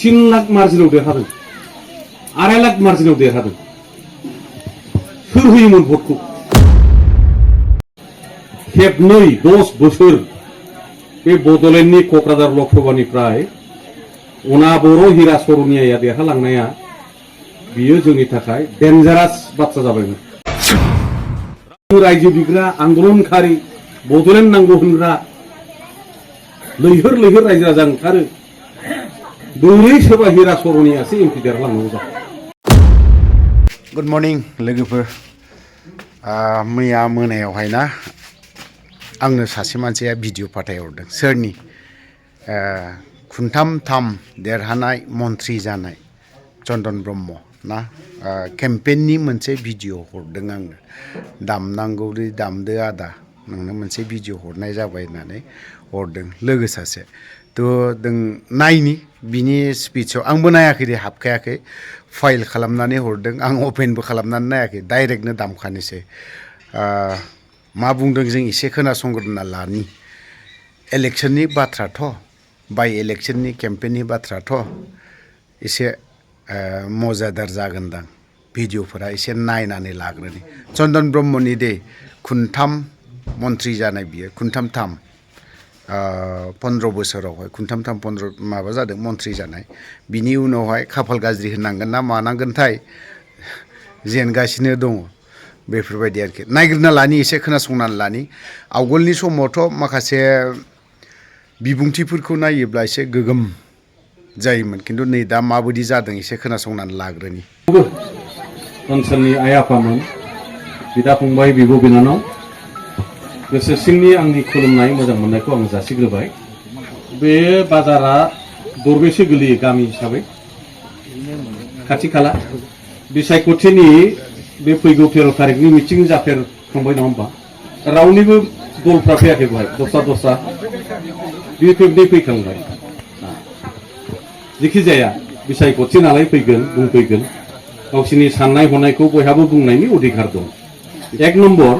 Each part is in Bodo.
3 लाख मार्जिनाव देरहादों 2.5 लाख मार्जिनाव देरहादों सोर होयोमोन भटखौ खेबनै 10 बोसोर बे बडलेण्डनि कक्राझार लकसभानिफ्राय अनाबर हीरा स्वरनिया देरहालांनाया बियो जोंनि थाखाय डेन्जारास बाथ्रा जाबायमोन रायजो बिग्रा आन्दोलनखारि बडलेण्ड नांगौ होनग्रा लैहोर लैहोर रायजो राजा ओंखारो बोरै सोरबा हीरा स्वरनियासो एमपि देरहालांनांगौ जाखो गुड मर्निं लोगोफोर मैया मोनायावहाय ना आंनो सासे मानसिया भिडिअ फाथायहरदों सोरनि खुन्थाम देरहानाय मन्थ्रि जानाय चन्दन ब्रह्म ना केम्पेइननि मोनसे भिडिअ हरदों आंनो दामनांगौलै दामदो आदा नोंनो मोनसे भिडिअ हरनाय जाबाय होननानै हरदों लोगो सासे थ' जों नायनि बिनि स्पिचआव आंबो नायाखै दे हाबखायाखै फाइल खालामनानै हरदों आं अपेनबो खालामनानै नायाखै डाइरेक्टनो दामखानोसै मा बुंदों जों एसे खोनासंग्रोना लानि इलेक्शननि बाथ्राथ' बाय इलेक्शननि केम्पेइननि बाथ्राथ' एसे मजादार जागोनदां भिडिअफोरा एसे नायनानै लाग्रोनि चन्दन ब्रह्मनि दे खुन्थाम मन्थ्रि जानाय बियो खुन्थाम 15 बोसोरावहाय खुन्थाम 15 माबा जादों मन्थ्रि जानाय बिनि उनावहाय खाफाल गाज्रि होननांगोन ना मानांगोनथाय जेनगासिनो दङ बेफोरबायदि आरोखि नायग्रोना लानि एसे खोनासंनानै लानि आवगोलनि समावथ' माखासे बिबुंथिफोरखौ नायोब्ला एसे गोगोम जायोमोन खिन्थु नै दा माबायदि जादों एसे खोनासंनानै लाग्रोनि ओनसोलनि आइ आफामोन बिदा फंबाय बिब' बिनानाव गोसो सिंनि आंनि खुलुमनाय मोजां मोननायखौ आं जासिग्रोबाय बे बाजारा दरबेसे गोलैयो गामि हिसाबै खाथि खाला बिसायख'थिनि बे फैगौ 13 तारिखनि मिटिं जाफेरखांबाय नङा होमबा रावनिबो दलफ्रा फैयाखै बेवहाय दस्रा बिफोरनि फैखांबाय जेखि जाया बिसायख'थि नालाय फैगोन बुंफैगोन गावसिनि साननाय हनायखौ बयहाबो बुंनायनि अधिकार दं 1 नम्बर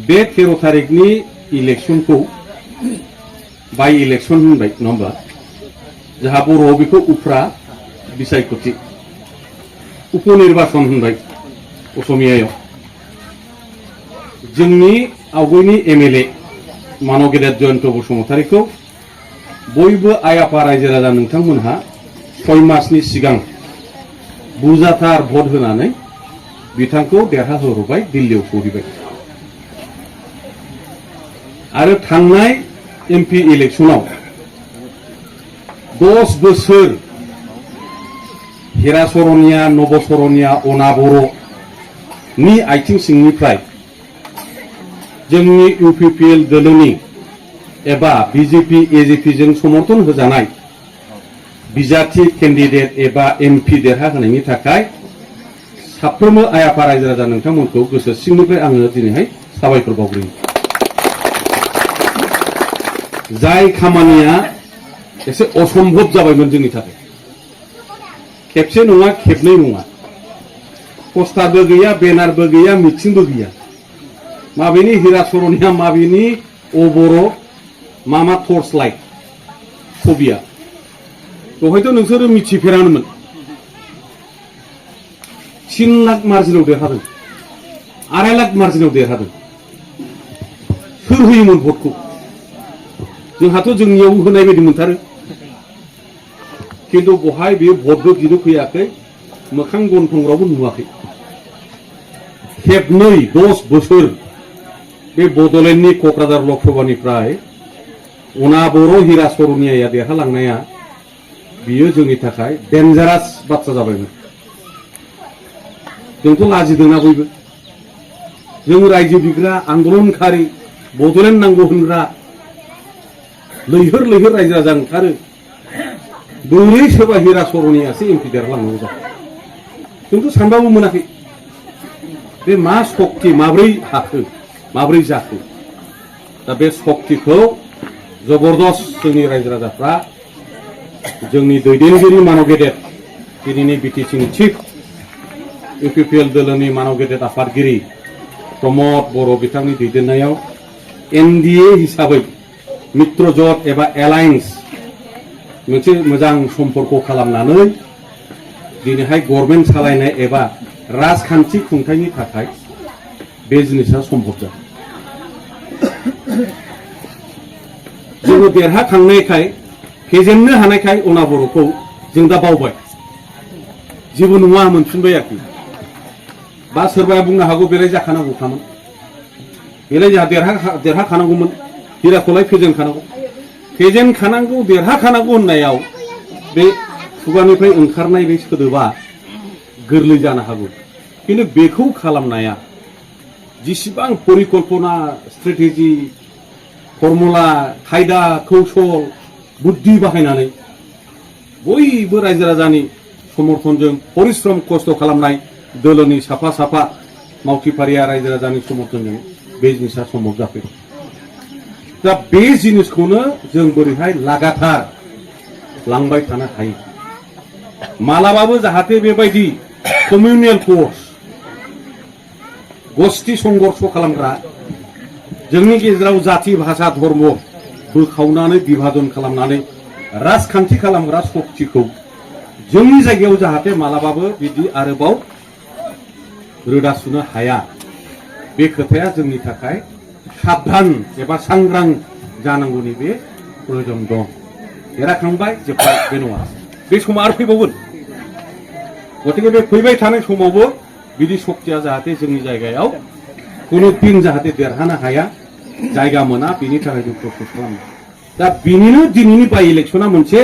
बे 13 तारिखनि इलेक्शनखौ बाय इलेक्शन होनबाय नङा होमबा जाहा बर'आव बेखौ उफ्रा बिसायख'थि उपनिर्बाचन होनबाय असमियायाव जोंनि आवगयनि एमएलए मानव गेदेर जयन्त बसुमतारीखौ बयबो आइ आफा रायजो राजा नोंथांमोनहा 6 मासनि सिगां बुरजाथार भट होनानै बिथांखौ देरहाहोबाय दिल्लीयाव सौहैबाय आरो थांनाय एमपि इलेक्शनाव 10 बोसोर हीरा स्वरनिया नब स्वरनिया अनाबरनि आइथिं सिंनिफ्राय जोंनि इउपिपिएल दोलोनि एबा बीजेपी एजेपी जों समर्थन होजानाय बिजाथि केन्डिडेट एबा एमपि देरहाहोनायनि थाखाय साफ्रोमबो आइ आफा रायजो राजा नोंथांमोनखौ गोसो सिंनिफ्राय आङो दिनैहाय साबायखर बावग्रोयो जाय खामानिया एसे असम्भब जाबायमोन जोंनि थाखाय खेबसे नङा खेबनै नङा पस्टारबो गैया बेनारबो गैया मिटिंबो गैया माबेनि हीरा स्वरनिया माबेनि अबर मा टर्च लाइट छबिया बेवहायथ' नोंसोरो मिथिफेरानोमोन 3 लाख मार्जिनाव देरहादों 2.5 लाख मार्जिनाव देरहादों सोर होयोमोन भटखौ जोंहाथ' जोंनियाव होनाय बायदि मोनथारो खिन्थु बहाय बे भटबो बिनो फैयाखै मोखां गन्थंफ्रावबो नुवाखै खेबनै 10 बोसोर बे बडलेण्डनि कक्राझार लकसभानिफ्राय अनाबर हीरा स्वरनिया देरहालांनाया बियो जोंनि थाखाय डेन्जारास बाथ्रा जाबायमोन जोंथ' लाजिदोंना बयबो जों रायजो बिग्रा आन्दोलनखारि बडलेण्ड नांगौ होनग्रा लैहोर लैहोर रायजो राजा ओंखारो बोरै सोरबा हीरा स्वरनियासो एमपि देरहालांनांगौ जाखो खिन्थु सानबाबो मोनाखै बे मा शक्ति माब्रै हाखो माब्रै जाखो दा बे शक्तिखौ जबरदस्त जोंनि रायजो राजाफ्रा जोंनि दैदेनगिरि मानव गेदेर दिनैनि बिटिसिनि चिफ इउपिपिएल दोलोनि मानव गेदेर आफादगिरि प्रमद बर' बिथांनि दैदेननायाव एनडिए हिसाबै मित्रजोट एबा एलायन्स मोनसे मोजां सम्पर्क खालामनानै दिनैहाय गभर्नमेन्ट सालायनाय एबा राजखान्थि खुंथायनि थाखाय बे जिनिसा सम्भब जादों। जोङो देरहाखांनायखाय फेजेननो हानायखाय अनाबर'खौ जों दा बावबाय, जेबो नङा मोनफिनबाय आरोखि। बा सोरबाया बुंनो हागौ बेलाय जाखानांगौखामोन, बेलाय जोंहा देरहाखानांगौमोन, हिराखौलाय फेजेनखानांगौ देरहाखानांगौ होननायाव बे खुगानिफ्राय ओंखारनाय बे सोदोबा गोरलै जानो हागौ, खिन्थु बेखौ खालामनाया जेसेबां परिकल्पना, स्ट्रेटेजि, फर्मुला, खायदा, कौशल, बुद्धि बाहायनानै बयबो रायजो राजानि समर्थनजों परिश्रम खस्थ' खालामनाय दोलोनि साफा साफा मावथिफारिया रायजो राजानि समर्थनजों बे जिनिसा सम्भब जाफैदों। दा बे जिनिसखौनो जों बोरैहाय लागातार लांबाय थानो हायो, मालाबाबो जाहाथे बेबायदि कमिउनियेल फर्स, गस्थि संघर्ष खालामग्रा, जोंनि गेजेराव जाति भाषा धर्म बोखावनानै बिभाजन खालामनानै राजखान्थि खालामग्रा शक्तिखौ जोंनि जायगायाव जाहाथे मालाबाबो बिदि आरोबाव रोदा सुनो हाया, बे खोथाया जोंनि थाखाय साबधान एबा सांग्रां जानांगौनि बे प्रयोजन दं। देरहाखांबाय जोब्बाय बे नङा, बे समा आरो फैबावगोन। गतिके बे फैबाय थानाय समावबो बिदि शक्तिया जाहाथे जोंनि जायगायाव कुनु दिन जाहाथे देरहानो हाया, जायगा मोना, बेनि थाखाय जों प्रसेस खालामो। दा बिनिनो दिनैनि बाइ इलेक्सना मोनसे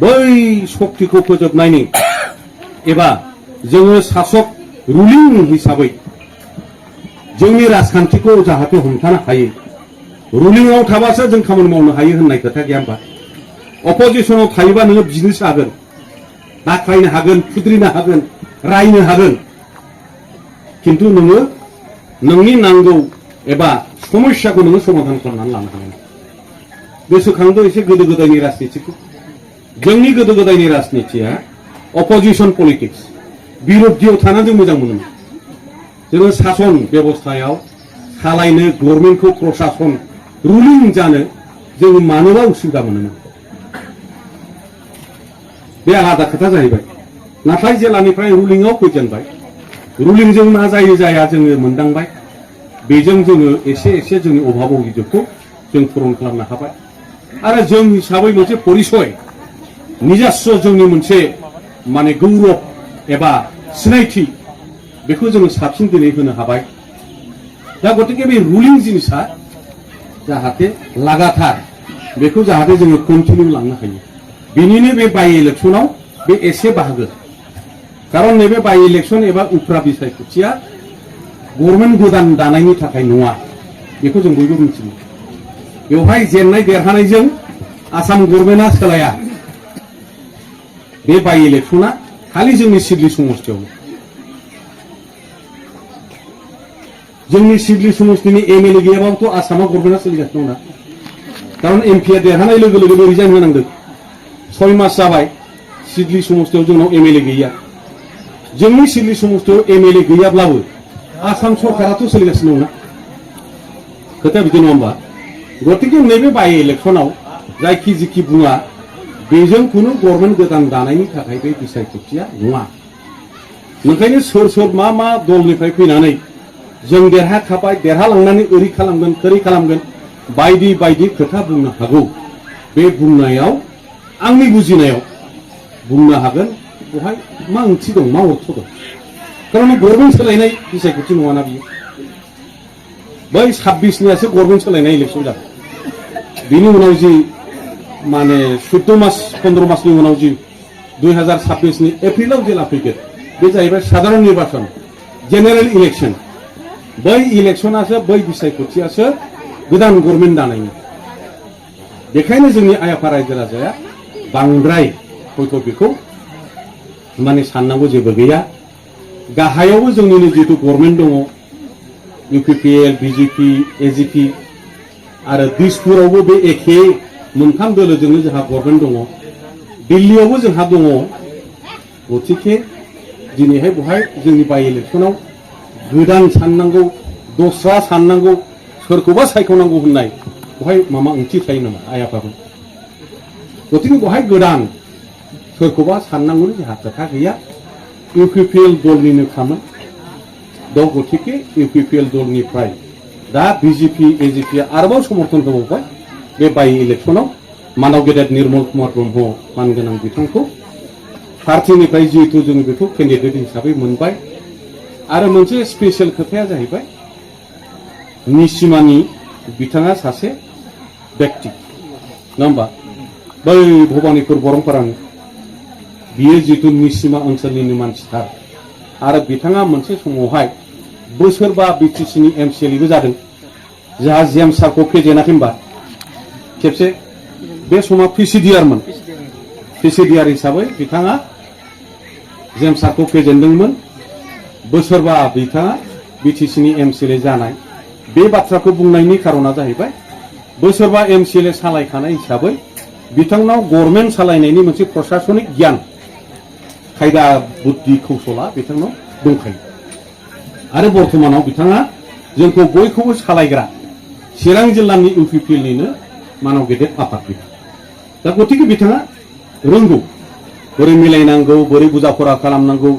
बै शक्तिखौ फोजोबनायनि एबा जोङो शासक रुलिं हिसाबै जोंनि राजखान्थिखौ जाहाथे हमथानो हायो, रुलिंआव थाबासो जों खामानि मावनो हायो होननाय खोथा गैया होमबा? अपोजिशनाव थायोबा नोङो बिजनेस हागोन, नाख्लायनो हागोन, खुद्रिनो हागोन, रायनो हागोन, खिन्थु नोङो नोंनि नांगौ एबा समस्याखौ नोङो समाधान खालामनानै लानो हागोन। गोसोखांदो एसे गोदो गोदायनि राजनितिखौ। जोंनि गोदो गोदायनि राजनितिया अपोजिशन पलिटिक्स, बिरोधियाव थानानै जों मोजां मोनोमोन। जोङो सासन बेबस्थायाव सालायनो, गभर्नमेन्टखौ प्रशासन रुलिं जानो जों मानोबा उसुबिदा मोनोमोन। बे आलादा खोथा जाहैबाय। नाथाय जेलानिफ्राय रुलिंआव फैजेनबाय, रुलिंजों मा जायो जाया जोङो मोनदांबाय, बेजों जोङो एसे एसे जोंनि अभाब अभिजोगखौ जों पुरन खालामनो हाबाय। आरो जों हिसाबै मोनसे परिचय, निजास्व जोंनि मोनसे माने गौरब एबा सिनायथि, बेखौ जोङो साबसिन दिनै होनो हाबाय। दा गतिके बे रुलिं जिनिसा जाहाथे लागातार बेखौ जाहाथे जोङो कन्टिनिउ लांनो हायो, बेनिनो बे बाइ इलेक्सनाव बे एसे बाहागो। खारन नैबे बाइ इलेक्सन एबा उफ्रा बिसायख'थिया गभर्नमेन्ट गोदान दानायनि थाखाय नङा, बेखौ जों बयबो मिथिगौ। बेवहाय जेननाय देरहानायजों आसाम गभर्नमेन्टआ सोलाया। बे बाइ इलेक्सना खालि जोंनि सिडली समस्तियाव, जोंनि सिडली समस्तिनि एमएलए गैयाबाबोथ' आसामाव गभर्नमेन्टआ सोलिगासिनो दं ना। खारन एमपिआ देरहानाय लोगो लोगो रिजाइन होनांदों। 6 मास जाबाय सिडली समस्तियाव जोंनाव एमएलए गैया। जोंनि सिडली समस्तियाव एमएलए गैयाब्लाबो आसाम सरकाराथ' सोलिगासिनो दं ना। खोथाया बिदि नङा होमबा? गतिके नैबे बाइ इलेक्सनाव जायखि जिखि बुङा, बेजों खुनु गभर्नमेन्ट गोदान दानायनि थाखाय बे बिसायख'थिया नङा। ओंखायनो सोर सोर मा मा दलनिफ्राय फैनानै जों देरहाखाबाय, देरहालांनानै ओरै खालामगोन, खोरै खालामगोन, बायदि बायदि खोथा बुंनो हागौ। बे बुंनायाव आंनि बुजिनायाव बुंनो हागोन, बेवहाय मा ओंथि दं, मा अर्थ दं। खारन गभर्नमेन्ट सोलायनाय बिसायख'थि नङाना बियो। बै 26नियासो गभर्नमेन्ट सोलायनाय इलेक्सन जादों। बिनि उनाव जि माने 14 मास 15 मासनि उनाव जि 2026नि एप्रिलाव जेला फैगोन, बे जाहैबाय साधारन निर्बाचन, जेनेरेल इलेक्सन। बै इलेक्सनासो, बै बिसायख'थियासो गोदान गभर्नमेन्ट दानायनि। बेखायनो जोंनि आइ आफा रायजो राजाया बांद्राय हयथ' बेखौ माने साननांगौ जेबो गैया। गाहायावबो जोंनिनो जितु गभर्नमेन्ट दङ, इउपिपिएल, बिजेपि, एजिपि, आरो दिसपुरावबो बे एखे मोनथाम दोलोजोंनो जोंहा गभर्नमेन्ट दङ, दिल्लीयावबो जोंहा दङ। गतिके दिनैहाय बेवहाय जोंनि बाइ इलेक्सनाव गोदान साननांगौ, दस्रा साननांगौ, सोरखौबा सायख'नांगौ होननाय बेवहाय माबा ओंथि थायो नामा आइ आफाफोर? गतिके बहाय गोदान सोरखौबा साननांगौनि जोंहा खोथा गैया इउपिपिएल दलनिनो खामोन दा गतिके इउपिपिएल दलनिफ्राय दा बिजेपि एजिपिआ आरोबाव समर्थन होबावबाय बे बाइ इलेक्सनाव मानव गेदेर निर्मल कुमार ब्रह्म मानगोनां बिथांखौ पार्टिनिफ्राय जिहेतु जों बेखौ केन्डिडेट हिसाबै मोनबाय आरो मोनसे स्पेशल खोथाया जाहैबाय निसिमानि बिथाङा सासे व्यक्ति नङा होमबा बै भबानिपुर बरमपारानि बियो जितु निसिमा ओनसोलनिनो मानसिथार आरो बिथाङा मोनसे समावहाय बोसोरबा बिटिसिनि एमसिएलबो जादों जोंहा जेएम सारखौ फेजेनाखै होनबा खेबसे बे समा पिसिडिआरमोन पिसिडिआर हिसाबै बिथाङा जेएम सारखौ फेजेनदोंमोन बोसोरबा बिथाङा बिटिसिनि एमसिएल जानाय बे बाथ्राखौ बुंनायनि खारना जाहैबाय बोसोरबा एमसिएल सालायखानाय हिसाबै बिथांनाव गभर्नमेन्ट सालायनायनि मोनसे प्रशासनिक गियान खायदा बुद्धि कौशला बिथांनाव दंखायो आरो बर्तमानाव बिथाङा जोंखौ बयखौबो सालायग्रा चिरां जिल्लानि इउपिपिएलनिनो मानव गेदेर आफादगिरि दा गतिके बिथाङा रोंगौ बोरै मिलायनांगौ बोरै बुजाफरा खालामनांगौ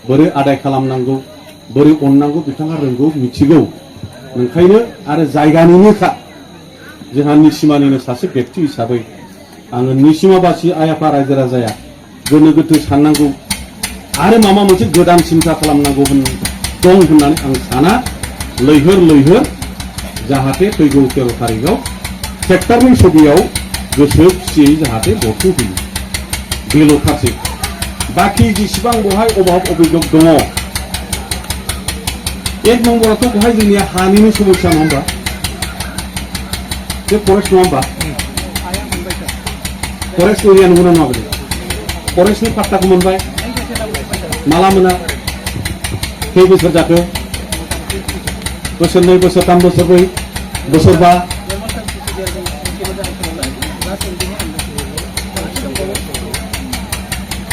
बोरै आदाय खालामनांगौ बोरै अननांगौ बिथाङा रोंगौ मिथिगौ ओंखायनो आरो जायगानिनोखा जोंहा निसिमानिनो सासे व्यक्ति हिसाबै आङो निसिमाबासि आइ आफा रायजो राजाया गोनो गोथो साननांगौ आरो माबा मोनसे गोदान सिन्था खालामनांगौ दं होननानै आं साना लैहोर लैहोर जाहाथे फैगौ 13 तारिखआव सेक्टरनि सबियाव गोसो खुसियै जाहाथे भटखौ होयो बेल'खासै बाखि जेसेबां बहाय अभाब अभियोग दङ एक नम्बराथ' बहाय जोंनिया हानिनो समस्या नङा होमबा बे फरेस्ट नङा होमबा फरेस्ट एरिया नंगौना नङा बे फरेस्टनि पाट्टाखौ मोनबाय माला मोना खै बोसोर जाखो बोसोरनै बोसोरथाम बोसोरब्रै बोसोरबा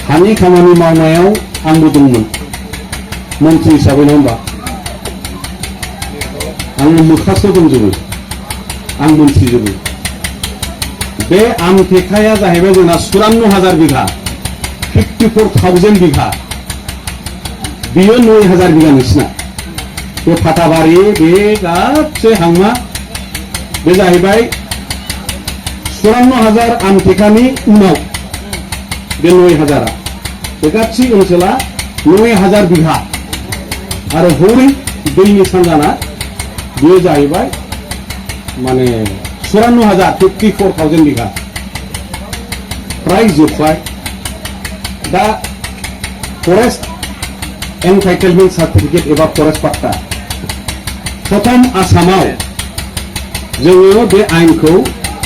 हानि खामानि मावनायाव आंबो दंमोन मन्थ्रि हिसाबै नङा होमबा आंनो मोखासो दंजोबो आं मोनथिजोबो बे आमटेकाया जाहैबाय जोंना 54,000 बिघा 54,000 बिघा बियो 9,000 बिघा नोंसिना बे फाथाबारि बे गासै हांमा बे जाहैबाय 54,000 आमटेकानि उनाव बे 9,000 बे गासै ओनसोला 9,000 बिघा आरो हरै दैनि सानजाना बेयो जाहैबाय माने 54,000 बिघा प्राय जोब्बाय दा फरेस्ट एनटाइटेलमेन्ट सार्टिफिकेट एबा फरेस्ट पाट्टा प्रथम आसामाव जोङो बे आइनखौ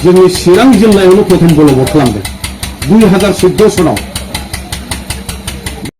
जोंनि चिरां जिल्लायावनो प्रथम बलबत खालामदों 2014 सनाव